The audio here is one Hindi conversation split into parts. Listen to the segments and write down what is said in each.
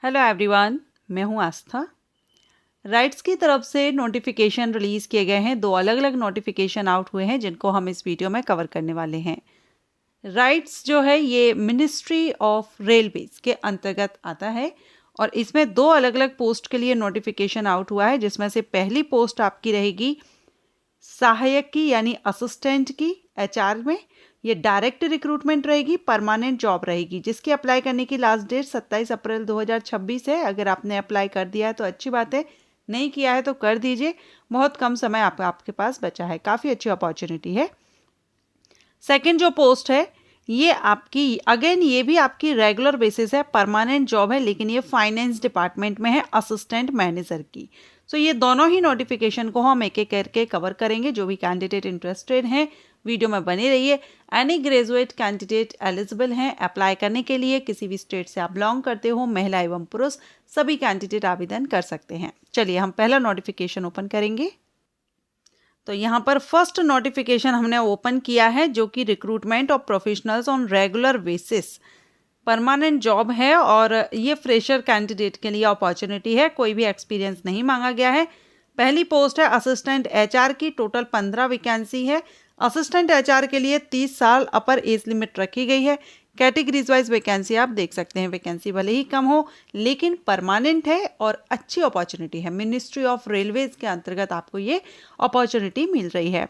हेलो एवरीवन, मैं हूं आस्था। राइट्स की तरफ से नोटिफिकेशन रिलीज़ किए गए हैं। 2 अलग अलग नोटिफिकेशन आउट हुए हैं जिनको हम इस वीडियो में कवर करने वाले हैं। राइट्स जो है ये मिनिस्ट्री ऑफ रेलवेज के अंतर्गत आता है और इसमें 2 अलग अलग पोस्ट के लिए नोटिफिकेशन आउट हुआ है, जिसमें से पहली पोस्ट आपकी रहेगी सहायक की यानी असिस्टेंट की एचआर में। ये डायरेक्ट रिक्रूटमेंट रहेगी, परमानेंट जॉब रहेगी, जिसकी अप्लाई करने की लास्ट डेट 27 अप्रैल 2026 है। अगर आपने अप्लाई कर दिया है तो अच्छी बात है, नहीं किया है तो कर दीजिए। बहुत कम समय आपके पास बचा है, काफ़ी अच्छी अपॉर्चुनिटी है। सेकंड जो पोस्ट है ये आपकी अगेन ये भी आपकी रेगुलर बेसिस है, परमानेंट जॉब है, लेकिन ये फाइनेंस डिपार्टमेंट में है, असिस्टेंट मैनेजर की। सो ये दोनों ही नोटिफिकेशन को हम एक एक करके कवर करेंगे। जो भी कैंडिडेट इंटरेस्टेड हैं वीडियो में बने रहिए। एनी ग्रेजुएट कैंडिडेट एलिजिबल हैं अप्लाई करने के लिए। किसी भी स्टेट से आप बिलोंग करते हो, महिला एवं पुरुष सभी कैंडिडेट आवेदन कर सकते हैं। चलिए हम पहला नोटिफिकेशन ओपन करेंगे। तो यहाँ पर फर्स्ट नोटिफिकेशन हमने ओपन किया है, जो कि recruitment of professionals on regular basis, permanent job है और ये फ्रेशर कैंडिडेट के लिए अपॉर्चुनिटी है। कोई भी एक्सपीरियंस नहीं मांगा गया है। पहली पोस्ट है असिस्टेंट एचआर की। टोटल 15 वैकेंसी है। असिस्टेंट एचआर के लिए 30 साल अपर एज लिमिट रखी गई है। कैटेगरीज वाइज वैकेंसी आप देख सकते हैं। वैकेंसी भले ही कम हो लेकिन परमानेंट है और अच्छी अपॉर्चुनिटी है। मिनिस्ट्री ऑफ रेलवेज के अंतर्गत आपको ये अपॉर्चुनिटी मिल रही है।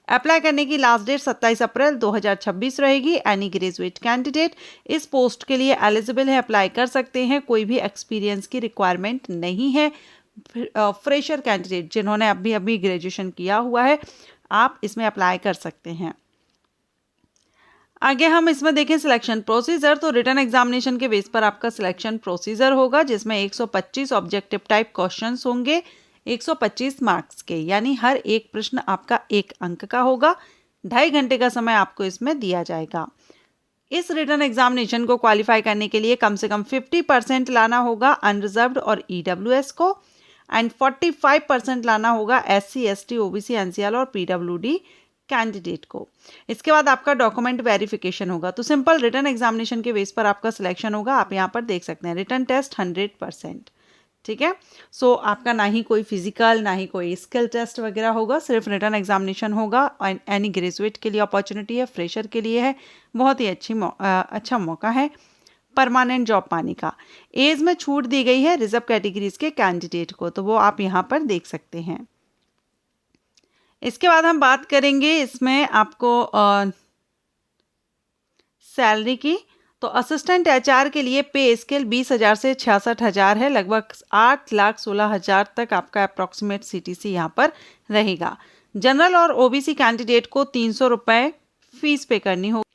अप्लाई करने की लास्ट डेट 27 अप्रैल 2026 रहेगी। एनी ग्रेजुएट कैंडिडेट इस पोस्ट के लिए एलिजिबल है, अप्लाई कर सकते हैं। कोई भी एक्सपीरियंस की रिक्वायरमेंट नहीं है। फ्रेशर कैंडिडेट जिन्होंने अभी ग्रेजुएशन किया हुआ है, आप इसमें अप्लाई कर सकते हैं। आगे हम इसमें देखें सिलेक्शन प्रोसीजर। तो रिटन एग्जामिनेशन के बेस पर आपका सिलेक्शन प्रोसीजर होगा, जिसमें 125 ऑब्जेक्टिव टाइप क्वेश्चंस होंगे 125 मार्क्स के, यानी हर एक प्रश्न आपका 1 अंक का होगा। 2.5 घंटे का समय आपको इसमें दिया जाएगा। इस रिटन एग्जामिनेशन को क्वालिफाई करने के लिए कम से कम 50% लाना होगा अनरिजर्व्ड और ईडब्ल्यूएस को, एंड 45% लाना होगा SC ST OBC NCL और PWD कैंडिडेट को। इसके बाद आपका डॉक्यूमेंट वेरिफिकेशन होगा। तो सिंपल रिटन एग्जामिनेशन के बेस पर आपका सिलेक्शन होगा। आप यहाँ पर देख सकते हैं रिटन टेस्ट 100%, ठीक है। सो आपका ना ही कोई फिजिकल ना ही कोई स्किल टेस्ट वगैरह होगा, सिर्फ रिटन एग्जामिनेशन होगा। एनी ग्रेजुएट के लिए अपॉर्चुनिटी है, फ्रेशर के लिए है, बहुत ही अच्छा मौका है परमानेंट जॉब पाने का। एज में छूट दी गई है रिजर्व कैटेगरीज के कैंडिडेट को, तो वो आप यहाँ पर देख सकते हैं। इसके बाद हम बात करेंगे इसमें आपको सैलरी की। तो असिस्टेंट एचआर के लिए पे स्केल 20,000 से 66,000 है। लगभग 8,16,000 तक आपका अप्रॉक्सीमेट CTC यहाँ पर रहेगा। जनरल और OBC कैंडिडेट को 300 रुपये फीस पे करनी होगी,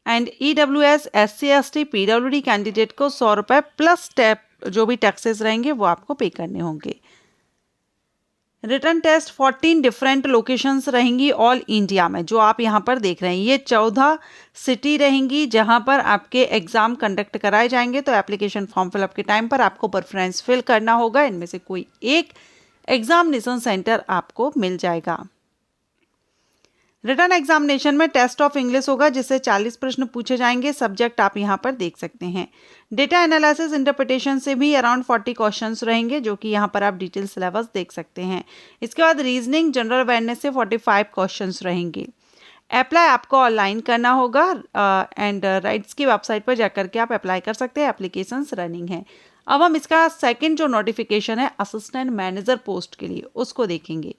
and EWS SC ST PWD candidate को 100 रुपये प्लस जो भी टैक्सेस रहेंगे वो आपको पे करने होंगे। रिटन टेस्ट 14 डिफरेंट लोकेशंस रहेंगी ऑल इंडिया में, जो आप यहाँ पर देख रहे हैं। ये 14 सिटी रहेंगी जहाँ पर आपके एग्ज़ाम कंडक्ट कराए जाएंगे। तो एप्लीकेशन फॉर्म फिलअप के टाइम पर आपको प्रेफरेंस फिल करना होगा। इनमें से कोई एक एग्जामिनेशन सेंटर आपको मिल जाएगा। रिटन एग्जामिनेशन में टेस्ट ऑफ इंग्लिश होगा, जिससे 40 प्रश्न पूछे जाएंगे। सब्जेक्ट आप यहाँ पर देख सकते हैं। डेटा एनालिसिस इंटरप्रिटेशन से भी अराउंड 40 क्वेश्चंस रहेंगे, जो कि यहाँ पर आप डिटेल सिलेबस देख सकते हैं। इसके बाद रीजनिंग जनरल अवेयरनेस से 45 क्वेश्चंस रहेंगे। अप्लाई आपको ऑनलाइन करना होगा एंड राइट्स की वेबसाइट पर जाकर के आप अप्लाई कर सकते हैं। एप्लीकेशंस रनिंग है। अब हम इसका सेकेंड जो नोटिफिकेशन है असिस्टेंट मैनेजर पोस्ट के लिए, उसको देखेंगे।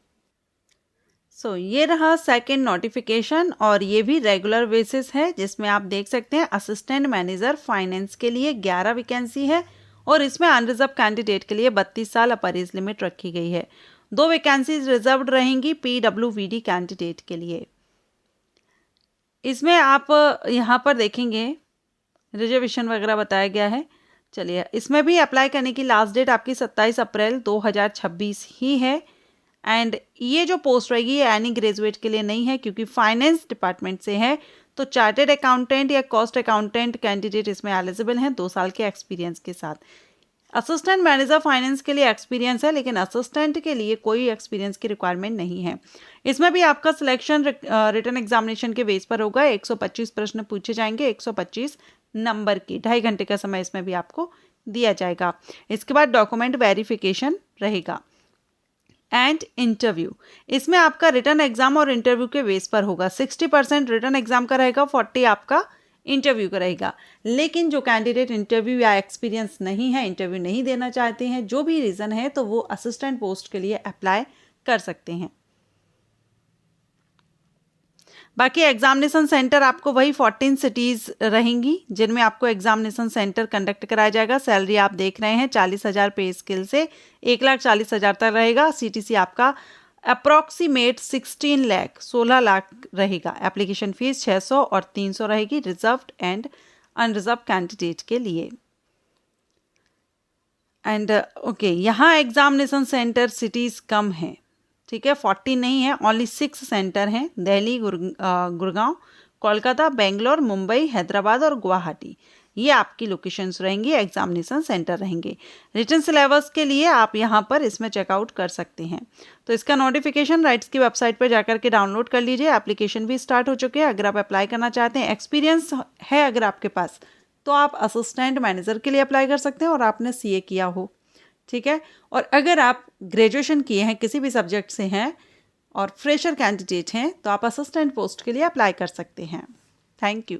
सो ये रहा सेकेंड नोटिफिकेशन और ये भी रेगुलर बेसिस है, जिसमें आप देख सकते हैं असिस्टेंट मैनेजर फाइनेंस के लिए 11 वैकेंसी है और इसमें अनरिजर्व कैंडिडेट के लिए 32 साल अपर एज लिमिट रखी गई है। 2 वैकेंसीज रिजर्व्ड रहेंगी PWD कैंडिडेट के लिए। इसमें आप यहाँ पर देखेंगे रिजर्वेशन वगैरह बताया गया है। चलिए, इसमें भी अप्लाई करने की लास्ट डेट आपकी 27 अप्रैल 2026 ही है। एंड ये जो पोस्ट रहेगी ये एनी ग्रेजुएट के लिए नहीं है, क्योंकि फाइनेंस डिपार्टमेंट से है। तो चार्टेड अकाउंटेंट या कॉस्ट अकाउंटेंट कैंडिडेट इसमें एलिजिबल हैं 2 साल के एक्सपीरियंस के साथ। असिस्टेंट मैनेजर फाइनेंस के लिए एक्सपीरियंस है, लेकिन असिस्टेंट के लिए कोई एक्सपीरियंस की रिक्वायरमेंट नहीं है। इसमें भी आपका सिलेक्शन रिटन एग्जामिनेशन के बेस पर होगा। 125 प्रश्न पूछे जाएंगे, 125 नंबर की। 2.5 घंटे का समय इसमें भी आपको दिया जाएगा। इसके बाद डॉक्यूमेंट वेरिफिकेशन रहेगा। एंड इंटरव्यू, इसमें आपका रिटन एग्जाम और इंटरव्यू के बेस पर होगा। 60% रिटन एग्जाम का रहेगा, 40 आपका इंटरव्यू का रहेगा। लेकिन जो कैंडिडेट इंटरव्यू या एक्सपीरियंस नहीं है, इंटरव्यू नहीं देना चाहते हैं, जो भी रीज़न है, तो वो असिस्टेंट पोस्ट के लिए अप्लाई कर सकते हैं। बाकी एग्जामिनेशन सेंटर आपको वही 14 सिटीज़ रहेंगी जिनमें आपको एग्जामिनेशन सेंटर कंडक्ट कराया जाएगा। सैलरी आप देख रहे हैं 40,000 पे स्केल से 1,40,000 तक रहेगा। सीटीसी आपका अप्रॉक्सीमेट 16 लाख रहेगा। एप्लीकेशन फीस 600 और 300 रहेगी रिजर्व्ड एंड अनरिजर्व कैंडिडेट के लिए। एंड ओके, यहाँ एग्जामिनेशन सेंटर सिटीज़ कम हैं, ठीक है, 40 नहीं है, ओनली 6 सेंटर हैं। दिल्ली, गुड़गांव, कोलकाता, बेंगलोर, मुंबई, हैदराबाद और गुवाहाटी, ये आपकी लोकेशंस रहेंगी, एग्जामिनेशन सेंटर रहेंगे। रिटन सिलेबस के लिए आप यहाँ पर इसमें चेकआउट कर सकते हैं। तो इसका नोटिफिकेशन राइट्स की वेबसाइट पर जाकर के डाउनलोड कर लीजिए। एप्लीकेशन भी स्टार्ट हो चुके हैं। अगर आप अप्लाई करना चाहते हैं, एक्सपीरियंस है अगर आपके पास, तो आप असिस्टेंट मैनेजर के लिए अप्लाई कर सकते हैं और आपने सीए किया हो, ठीक है। और अगर आप ग्रेजुएशन किए हैं, किसी भी सब्जेक्ट से हैं और फ्रेशर कैंडिडेट हैं, तो आप असिस्टेंट पोस्ट के लिए अप्लाई कर सकते हैं। Thank you.